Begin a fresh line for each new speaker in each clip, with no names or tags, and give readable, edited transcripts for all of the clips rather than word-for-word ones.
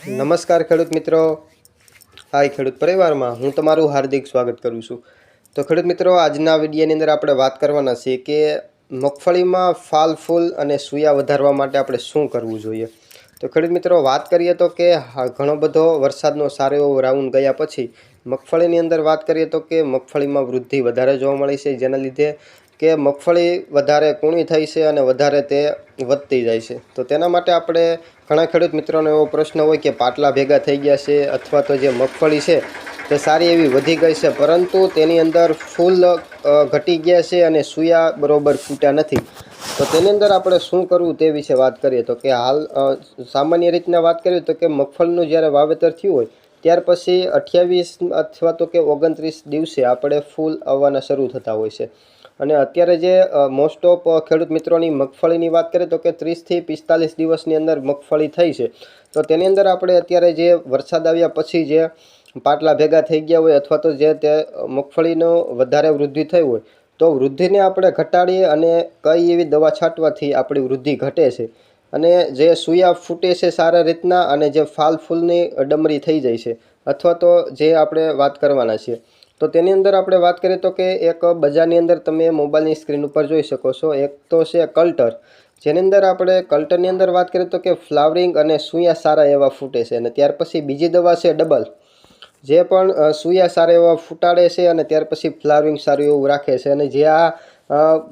નમસ્કાર ખેડૂત મિત્રો, હાય ખેડૂત પરિવારમાં હું તમારું હાર્દિક સ્વાગત કરું છું। તો ખેડૂત મિત્રો, આજના વિડીયોની અંદર આપણે વાત કરવાના છીએ કે મગફળીમાં ફાલ ફૂલ અને સૂયા વધારવા માટે આપણે શું કરવું જોઈએ। તો ખેડૂત મિત્રો, વાત કરીએ તો કે ઘણો બધો વરસાદનો સારો એવો રાઉન્ડ ગયા પછી મગફળીની અંદર વાત કરીએ તો કે મગફળીમાં વૃદ્ધિ વધારે જોવા મળી છે, જેના લીધે કે મગફળી વધારે કૂણી થઈ છે અને વધારે તે વધતી જાય છે। તો તેના માટે આપણે ઘણા ખેડૂત મિત્રોનો એવો પ્રશ્ન હોય કે પાટલા ભેગા થઈ ગયા છે અથવા તો જે મગફળી છે તે સારી એવી વધી ગઈ છે, પરંતુ તેની અંદર ફૂલ ઘટી ગયા છે અને સૂયા બરોબર ફૂટ્યા નથી। તો તેની અંદર આપણે શું કરવું તે વિશે વાત કરીએ તો કે હાલ સામાન્ય રીતના વાત કરીએ તો કે મગફળીનું જ્યારે વાવેતર થયું હોય ત્યાર પછી 28 અથવા તો કે 29 દિવસે આપણે ફૂલ આવવાના શરૂ થતા હોય છે। અને અત્યારે જે મોસ્ટ ઓફ ખેડૂત મિત્રોની મગફળીની વાત કરીએ તો કે 30 થી 45 દિવસની અંદર મગફળી થઈ છે। તો તેની અંદર આપણે અત્યારે જે વરસાદ આવ્યા પછી જે પાટલા ભેગા થઈ ગયા હોય અથવા તો જે તે મગફળીનો વધારે વૃદ્ધિ થઈ હોય તો વૃદ્ધિને આપણે ઘટાડીએ અને કઈ એવી દવા છાંટવાથી આપણી વૃદ્ધિ ઘટે છે અને જે સૂયા ફૂટે છે સારા રીતના અને જે ફાલ ફૂલની ડમરી થઈ જાય છે અથવા તો જે આપણે વાત કરવાના છીએ। તો તેની અંદર આપણે વાત કરીએ તો કે એક બજારની અંદર તમે મોબાઈલની સ્ક્રીન ઉપર જોઈ શકો છો, એક તો છે કલ્ટર, જેની અંદર આપણે કલ્ટરની અંદર વાત કરીએ તો કે ફ્લાવરિંગ અને સૂયા સારા એવા ફૂટે છે। અને ત્યાર પછી બીજી દવા છે ડબલ, જે પણ સૂયા સારા એવા ફૂટાડે છે અને ત્યાર પછી ફ્લાવરિંગ સારું એવું રાખે છે અને જે આ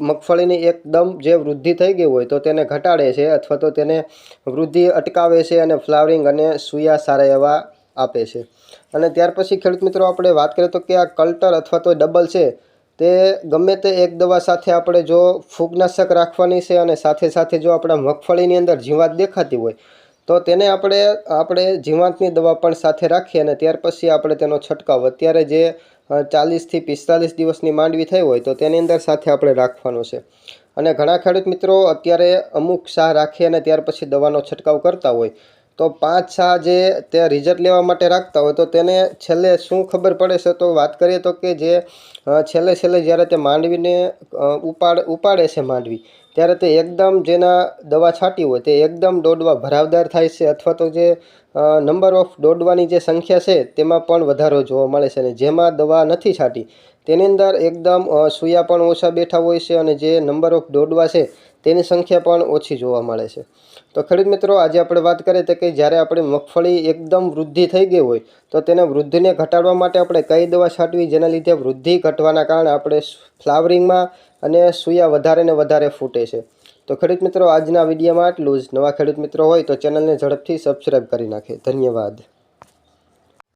મગફળીની એકદમ જે વૃદ્ધિ થઈ ગઈ હોય તો તેને ઘટાડે છે અથવા તો તેને વૃદ્ધિ અટકાવે છે અને ફ્લાવરિંગ અને સૂયા સારા એવા આપે છે। અને ત્યાર પછી ખેડૂત મિત્રો આપણે વાત કરીએ તો કે આ કલ્ટર અથવા તો ડબલ છે તે ગમે તે એક દવા સાથે આપણે જો ફૂગનાશક રાખવાની છે અને સાથે સાથે જો આપણા મગફળીની અંદર જીવાત દેખાતી હોય તો તેને આપણે જીવાતની દવા પણ સાથે રાખીએ અને ત્યાર પછી આપણે તેનો છંટકાવ અત્યારે જે 40 થી 45 દિવસની માંડવી થઈ હોય તો તેની અંદર સાથે આપણે રાખવાનો છે। અને ઘણા ખેડૂત મિત્રો અત્યારે અમુક સાહ રાખી અને ત્યાર પછી દવાનો છંટકાવ કરતા હોય તો 5 સાહ જે તે રિઝલ્ટ લેવા માટે રાખતા હોય તો તેને છેલ્લે શું ખબર પડે છે તો વાત કરીએ તો કે જે છેલ્લે જ્યારે તે માંડવીને ઉપાડે છે માંડવી ત્યારે તે એકદમ જેના દવા છાંટી હોય તે એકદમ દોડવા ભરાવદાર થાય છે અથવા તો જે નંબર ઓફ દોડવાની જે સંખ્યા છે તેમાં પણ વધારો જોવા મળે છે અને જેમાં દવા નથી છાંટી તેની અંદર એકદમ સૂયા પણ ઓછા બેઠા હોય છે અને જે નંબર ઓફ દોડવા છે તેની સંખ્યા પણ ઓછી જોવા મળે છે। તો ખેડૂત મિત્રો, આજે આપણે વાત કરીએ તો કે જ્યારે આપણી મગફળી એકદમ વૃદ્ધિ થઈ ગઈ હોય તો તેને વૃદ્ધિને ઘટાડવા માટે આપણે કઈ દવા છાંટવી જેના લીધે વૃદ્ધિ ઘટવાના કારણે આપણે ફ્લાવરિંગમાં અને સૂયા વધારે ને વધારે ફૂટે છે। તો ખેડૂત મિત્રો, આજના વિડીયોમાં આટલું જ। નવા ખેડૂત મિત્રો હોય તો ચેનલને ઝડપથી સબસ્ક્રાઈબ કરી નાખે। ધન્યવાદ।